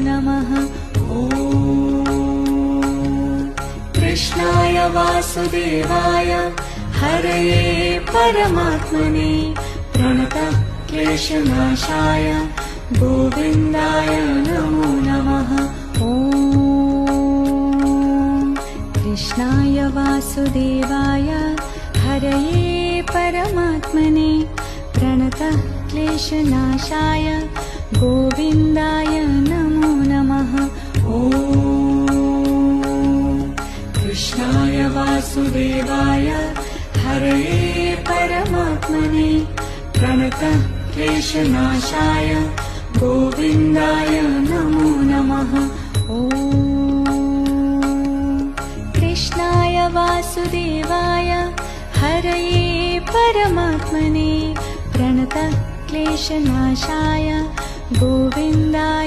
नमः। कृष्णाय वासुदेवाय हरये परमात्मने प्रणतः क्लेशनाशाय गोविन्दाय नमो नमः। कृष्णाय वासुदेवाय हरये परमात्मने प्रणतः क्लेशनाशाय गोविन्दाय नमो नमः। कृष्णाय वासुदेवाय हरये परमात्मने प्रणतः क्लेशनाशाय गोविन्दाय नमो नमः। कृष्णाय वासुदेवाय हरये परमात्मने प्रणतः क्लेशनाशाय गोविन्दाय